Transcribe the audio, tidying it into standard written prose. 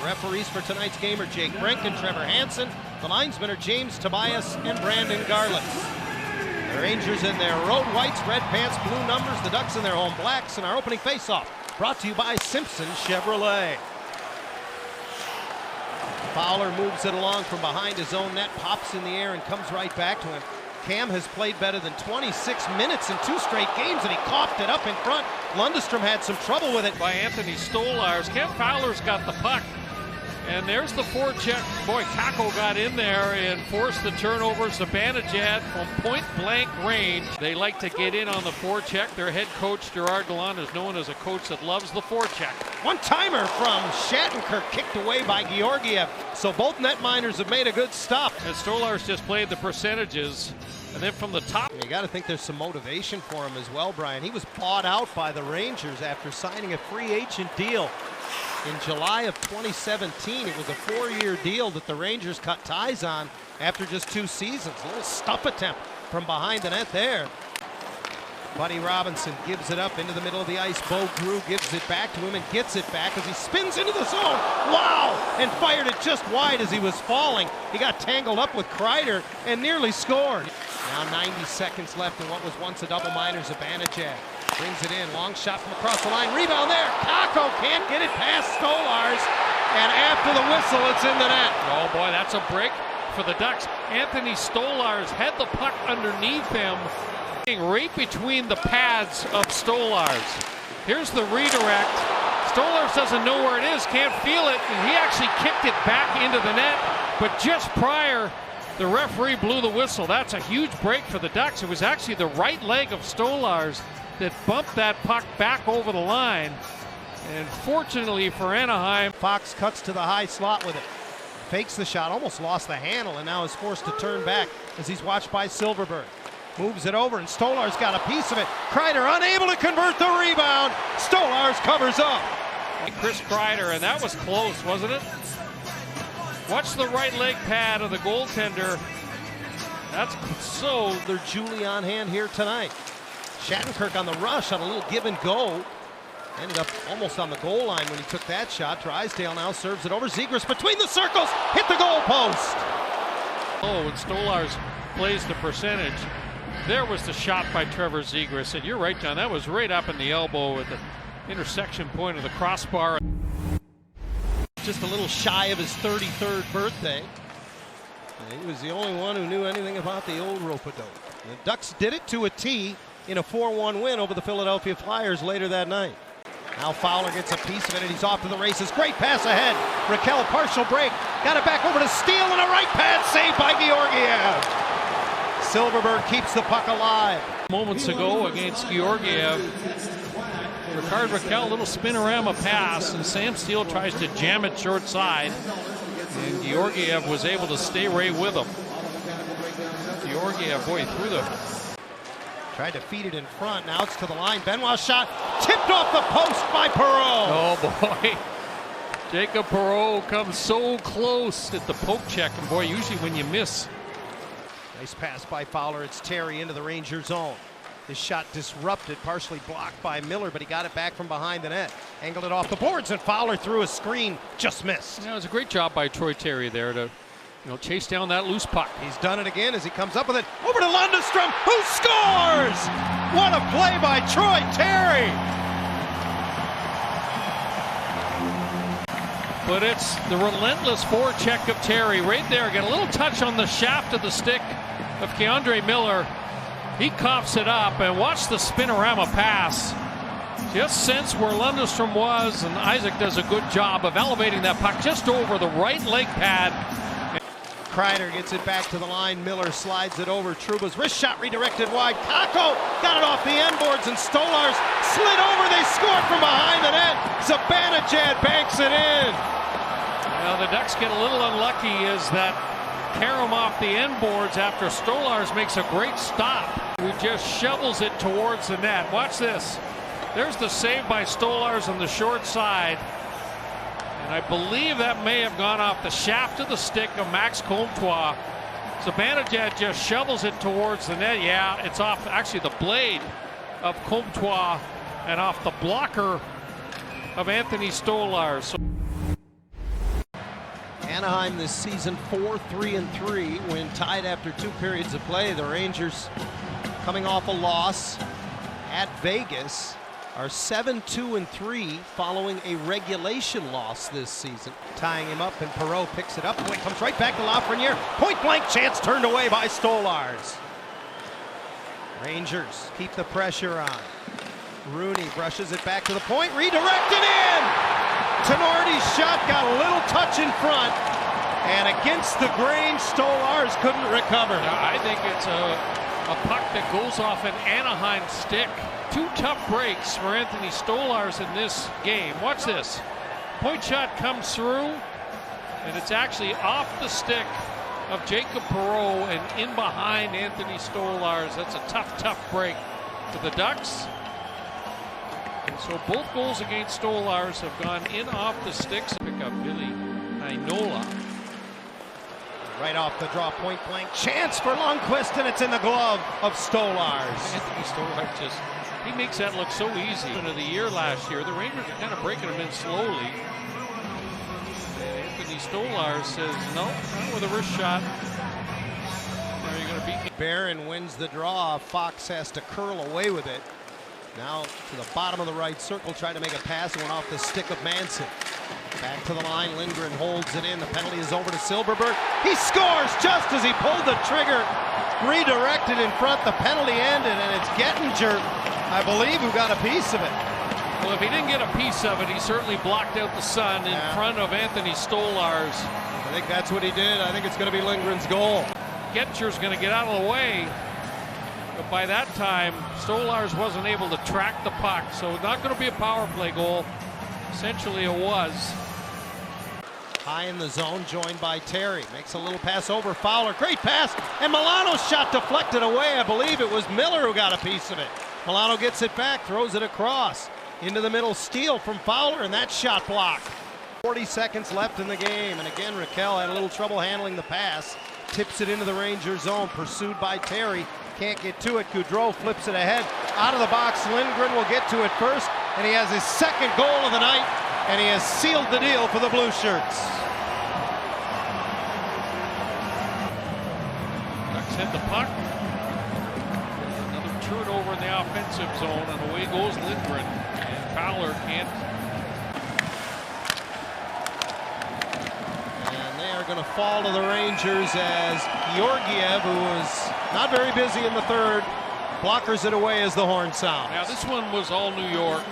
Referees for tonight's game are Jake Brink and Trevor Hansen. The linesmen are James Tobias and Brandon Garlitz. The Rangers in their road whites, red pants, blue numbers. The Ducks in their home blacks. And our opening faceoff brought to you by Simpson Chevrolet. Fowler moves it along from behind his own net, pops in the air and comes right back to him. Cam has played better than 26 minutes in 2 straight games, and he coughed it up in front. Lundestrom had some trouble with it. By Anthony Stolarz. Cam Fowler's got the puck. And there's the forecheck. Boy, Kako got in there and forced the turnover. Zibanejad from point-blank range. They like to get in on the forecheck. Their head coach, Gerard Gallant, is known as a coach that loves the forecheck. One-timer from Shattenkirk, kicked away by Georgiev. So both netminders have made a good stop. And Stolarz just played the percentages. And then from the top. You got to think there's some motivation for him as well, Brian. He was bought out by the Rangers after signing a free agent deal. In July of 2017, it was a 4-year deal that the Rangers cut ties on after just 2 seasons. A little stuff attempt from behind the net there. Buddy Robinson gives it up into the middle of the ice. Bo Grew gives it back to him and gets it back as he spins into the zone. Wow! And fired it just wide as he was falling. He got tangled up with Kreider and nearly scored. Now 90 seconds left in what was once a double minor. Zibanejad brings it in, long shot from across the line, rebound there. Kako can't get it past Stolarz, and after the whistle, it's in the net. Oh boy, that's a break for the Ducks. Anthony Stolarz had the puck underneath him, right between the pads of Stolarz. Here's the redirect. Stolarz doesn't know where it is, can't feel it, and he actually kicked it back into the net, but just prior, the referee blew the whistle. That's a huge break for the Ducks. It was actually the right leg of Stolarz that bumped that puck back over the line. And fortunately for Anaheim, Fox cuts to the high slot with it. Fakes the shot, almost lost the handle, and now is forced to turn back as he's watched by Silverberg. Moves it over, and Stolarz got a piece of it. Kreider unable to convert the rebound. Stolarz covers up. Chris Kreider, and that was close, wasn't it? Watch the right leg pad of the goaltender. That's so. They're Julie on hand here tonight. Shattenkirk on the rush on a little give and go. Ended up almost on the goal line when he took that shot. Drysdale now serves it over. Zegras between the circles, hit the goal post. Oh, and Stolarz plays the percentage. There was the shot by Trevor Zegras. And you're right, John, that was right up in the elbow at the intersection point of the crossbar. Just a little shy of his 33rd birthday. And he was the only one who knew anything about the old rope-a-dope. The Ducks did it to a T in a 4-1 win over the Philadelphia Flyers later that night. Now Fowler gets a piece of it and he's off to the races. Great pass ahead. Raquel, partial break. Got it back over to Steele and a right pad saved by Georgiev. Silverberg keeps the puck alive. Moments ago against Georgiev, Rickard Raquel, little spinorama pass, and Sam Steele tries to jam it short side, and Georgiev was able to stay right with him. Georgiev, boy, through the... Tried to feed it in front, now it's to the line. Benoit's shot, tipped off the post by Perreault. Oh boy, Jacob Perreault comes so close at the poke check, and boy, usually when you miss. Nice pass by Fowler, it's Terry into the Ranger zone. His shot disrupted, partially blocked by Miller, but he got it back from behind the net. Angled it off the boards, and Fowler threw a screen, just missed. Yeah, it was a great job by Troy Terry there to, chase down that loose puck. He's done it again as he comes up with it. Over to Lundestrom, who scores! What a play by Troy Terry! But it's the relentless forecheck of Terry right there. Got a little touch on the shaft of the stick of Keandre Miller. He coughs it up, and watch the spinorama pass. Just sense where Lundestrom was, and Isaac does a good job of elevating that puck just over the right leg pad. Kreider gets it back to the line. Miller slides it over. Trouba's wrist shot redirected wide. Kako got it off the end boards, and Stolarz slid over. They scored from behind the net. Zibanejad banks it in. Well, the Ducks get a little unlucky as that Karam off the end boards after Stolarz makes a great stop. Who just shovels it towards the net. Watch this. There's the save by Stolarz on the short side. And I believe that may have gone off the shaft of the stick of Max Comtois. Zibanejad just shovels it towards the net. Yeah, it's off actually the blade of Comtois and off the blocker of Anthony Stolarz. So Anaheim this season 4-3-3 when tied after 2 periods of play. The Rangers, coming off a loss at Vegas, are 7-2-3 following a regulation loss this season. Tying him up, and Perreault picks it up. It comes right back to Lafreniere. Point blank chance turned away by Stolarz. Rangers keep the pressure on. Rooney brushes it back to the point, redirected in! Tenorti's shot got a little touch in front, and against the grain, Stolarz couldn't recover. I think it's a puck that goes off an Anaheim stick. 2 tough breaks for Anthony Stolarz in this game. Watch this. Point shot comes through, and it's actually off the stick of Jacob Perreault and in behind Anthony Stolarz. That's a tough break for the Ducks. And so both goals against Stolarz have gone in off the sticks. Pick up Billy Ainola. Right off the draw, point blank chance for Lundqvist, and it's in the glove of Stolarz. Anthony Stolarz he makes that look so easy. Of the year last year, the Rangers are kind of breaking him in slowly. Anthony Stolarz says, no, not with a wrist shot. Are you going to beat me? Barron wins the draw. Fox has to curl away with it. Now to the bottom of the right circle, trying to make a pass. It went off the stick of Manson. Back to the line, Lindgren holds it in. The penalty is over to Silverberg. He scores just as he pulled the trigger. Redirected in front, the penalty ended, and it's Gettinger, I believe, who got a piece of it. Well, if he didn't get a piece of it, he certainly blocked out the sun in front of Anthony Stolarz. I think that's what he did. I think it's going to be Lindgren's goal. Gettinger's going to get out of the way. But by that time, Stolarz wasn't able to track the puck, so not going to be a power play goal. Essentially, it was. High in the zone, joined by Terry. Makes a little pass over Fowler. Great pass, and Milano's shot deflected away. I believe it was Miller who got a piece of it. Milano gets it back, throws it across. Into the middle, steal from Fowler, and that shot blocked. 40 seconds left in the game, and again, Raquel had a little trouble handling the pass. Tips it into the Ranger zone, pursued by Terry. Can't get to it. Gaudreau flips it ahead. Out of the box, Lindgren will get to it first, and he has his second goal of the night, and he has sealed the deal for the Blue Shirts. Ducks hit the puck. Another turnover in the offensive zone, and away goes Lindgren. And Fowler can't. And they are going to fall to the Rangers as Georgiev, who was not very busy in the third, blockers it away as the horn sounds. Now this one was all New York.